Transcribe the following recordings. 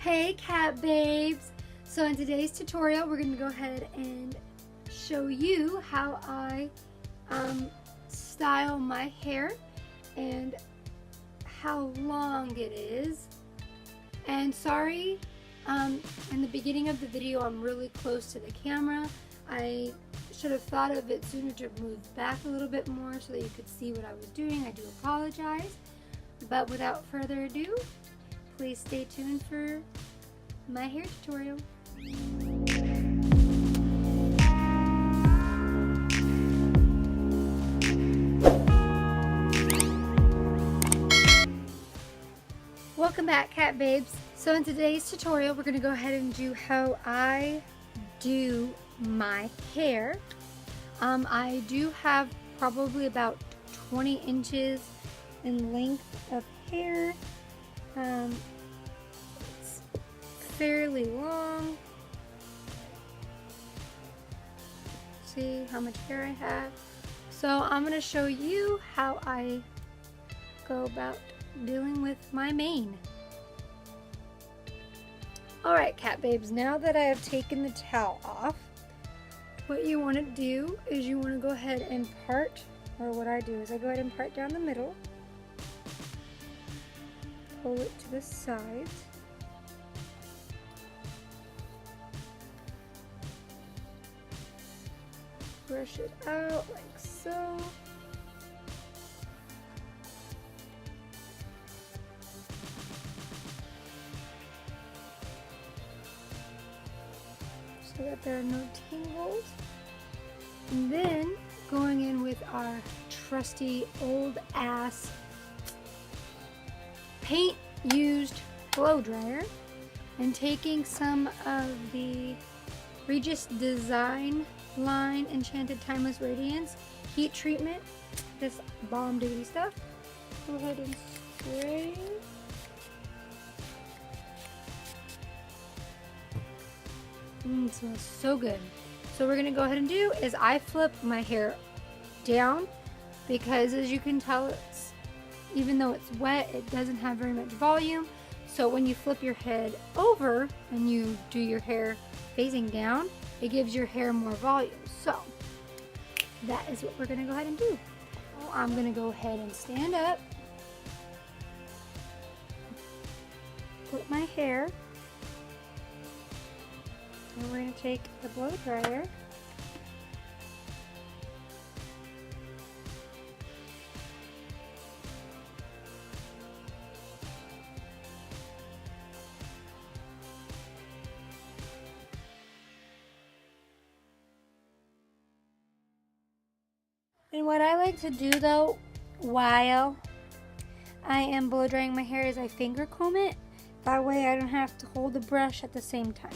Hey cat babes! So in today's tutorial we're going to go ahead and show you how I style my hair and how long it is. And sorry, in the beginning of the video I'm really close to the camera. I should have thought of it sooner to move back a little bit more so that you could see what I was doing. I do apologize. But without further ado, please stay tuned for my hair tutorial. Welcome back, cat babes. So in today's tutorial we're going to go ahead and do how I do my hair. I do have probably about 20 inches in length of hair. It's fairly long. See how much hair I have. So I'm going to show you how I go about dealing with my mane. Alright cat babes, now that I have taken the towel off, what you want to do is you want to go ahead and part, or what I do is I go ahead and part down the middle, pull it to the sides, brush it out like so. So that there are no tangles. And then going in with our trusty old ass paint used blow dryer and taking some of the Regis Design line Enchanted Timeless Radiance heat treatment, this bomb diggity stuff. Go ahead and spray. It smells so good. So what we're gonna go ahead and do is I flip my hair down because as you can tell, it's, even though it's wet, it doesn't have very much volume. So when you flip your head over and you do your hair facing down, it gives your hair more volume. So that is what we're gonna go ahead and do. I'm gonna go ahead and stand up, put my hair, and we're going to take the blow dryer and what I like to do though while I am blow drying my hair is I finger comb it. That way I don't have to hold the brush at the same time.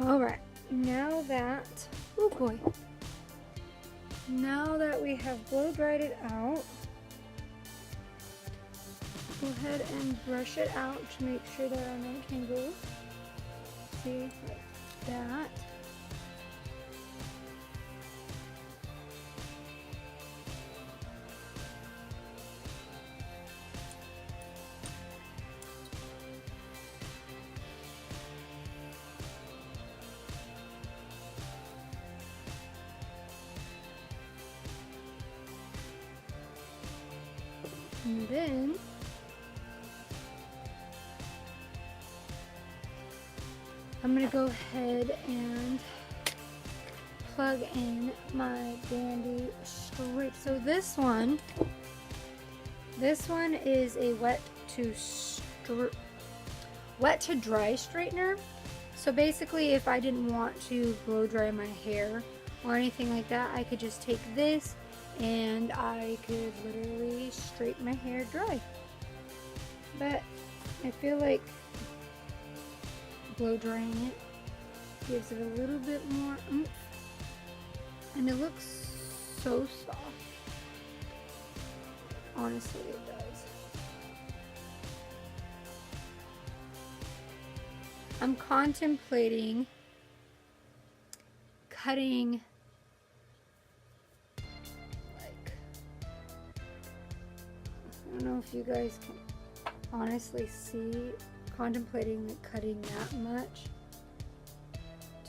Alright, now that, oh boy, now that we have blow dried it out, go ahead and brush it out to make sure there are no tangles. See, like that. And then I'm gonna go ahead and plug in my Dandy straight. So this one is a wet to dry straightener. So basically, if I didn't want to blow dry my hair or anything like that, I could just take this and I could literally straighten my hair dry. But I feel like blow drying it gives it a little bit more oomph, and it looks so soft. Honestly, it does. I'm contemplating cutting like, I don't know if you guys can honestly see, contemplating like cutting that much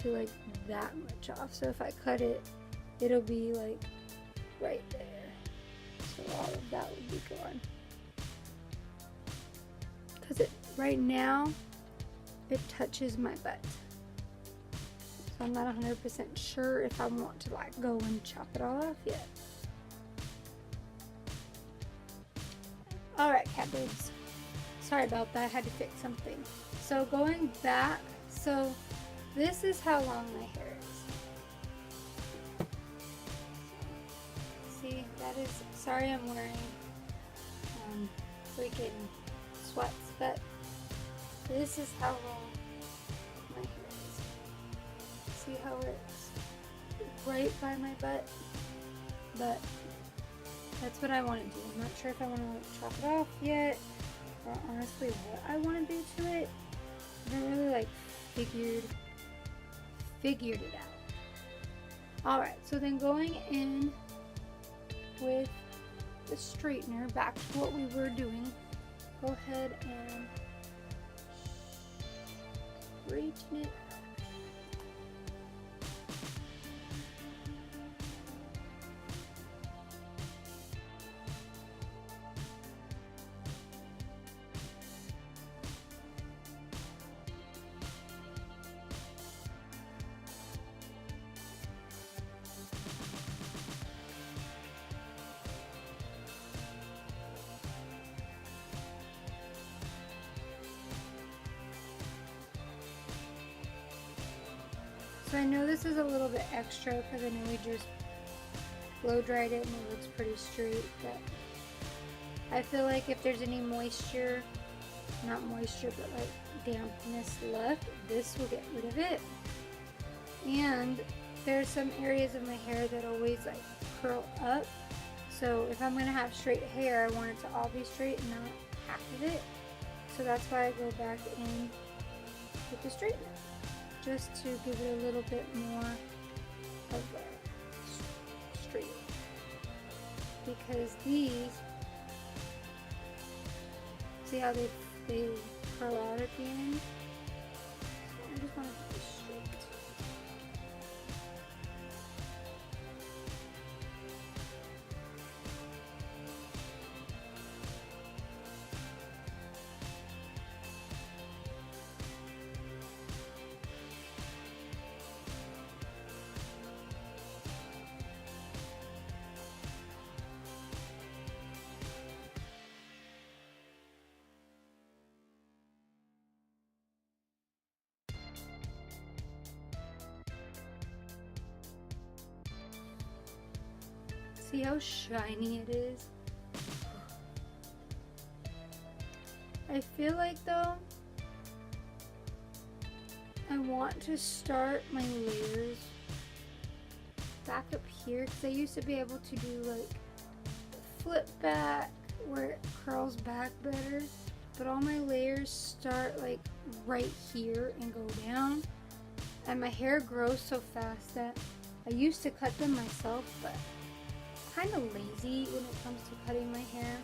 to like that much off. So if I cut it, it'll be like right there. So all of that would be gone. Because it right now it touches my butt. So I'm not 100% sure if I want to like go and chop it all off yet. Alright, cat babes. Sorry about that, I had to fix something. So going back, so this is how long my hair is. See, that is, sorry I'm wearing freaking sweats, but this is how long my hair is. See how it's right by my butt? But that's what I want to do. I'm not sure if I want to like chop it off yet, or honestly what I want to do to it. I haven't really like figured it out. Alright, so then going in with the straightener, back to what we were doing, go ahead and straighten it. So I know this is a little bit extra because I know we just blow dried it and it looks pretty straight, but I feel like if there's any moisture, not moisture, but like dampness left, this will get rid of it. And there's some areas of my hair that always like curl up. So if I'm going to have straight hair, I want it to all be straight and not half of it. So that's why I go back in with the straightener, just to give it a little bit more of a straight. Because these, see how they curl out at the end? So I just want to be straight. See how shiny it is? I feel like though, I want to start my layers back up here because I used to be able to do like flip back where it curls back better, but all my layers start like right here and go down, and my hair grows so fast that I used to cut them myself, but kind of lazy when it comes to cutting my hair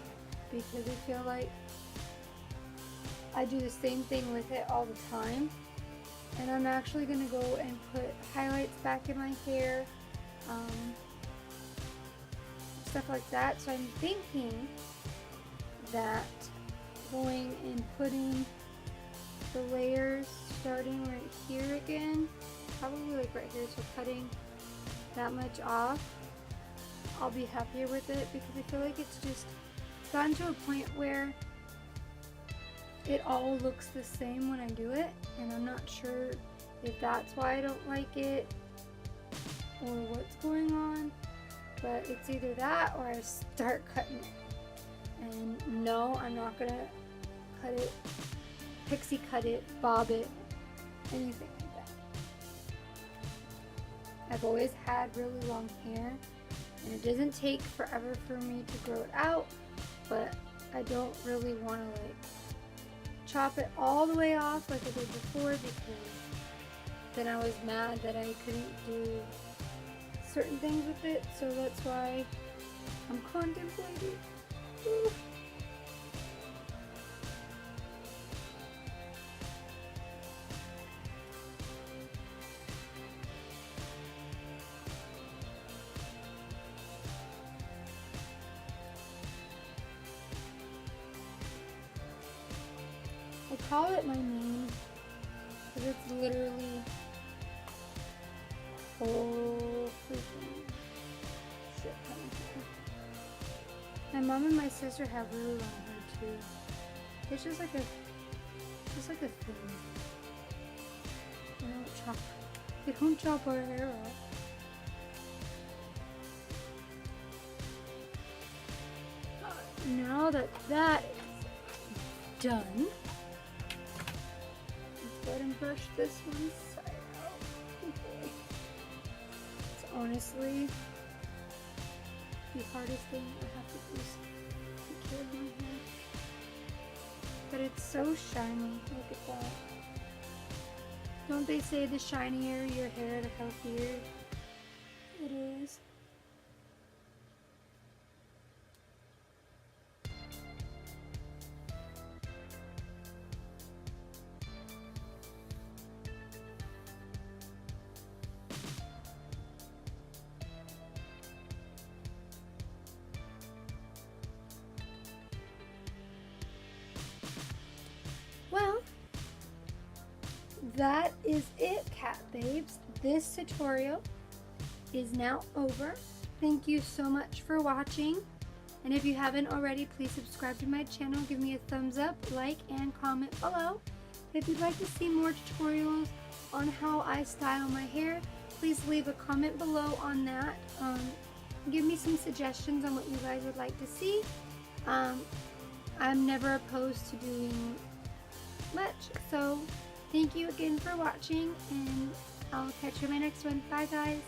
because I feel like I do the same thing with it all the time. And I'm actually going to go and put highlights back in my hair, stuff like that. So I'm thinking that going and putting the layers starting right here again, probably like right here, so cutting that much off, I'll be happier with it, because I feel like it's just gotten to a point where it all looks the same when I do it, and I'm not sure if that's why I don't like it or what's going on, but it's either that or I start cutting it. And no, I'm not gonna cut it, pixie cut it, bob it, anything like that. I've always had really long hair, and it doesn't take forever for me to grow it out, but I don't really want to like chop it all the way off like I did before, because then I was mad that I couldn't do certain things with it, so that's why I'm contemplating. Ooh. I call it my mane because it's literally whole freaking shit coming here. My mom and my sister have really long hair too. It's just like a thing. They don't chop our hair off. Now that that is done, let's go ahead and brush this one side out. Okay. It's honestly the hardest thing I have to do is take care of my hair. But it's so shiny. Look at that. Don't they say the shinier your hair, the healthier it is? Well, that is it, cat babes. This tutorial is now over. Thank you so much for watching. And if you haven't already, please subscribe to my channel. Give me a thumbs up, like, and comment below. If you'd like to see more tutorials on how I style my hair, please leave a comment below on that. Give me some suggestions on what you guys would like to see. I'm never opposed to doing much. So thank you again for watching, and I'll catch you in my next one. Bye guys.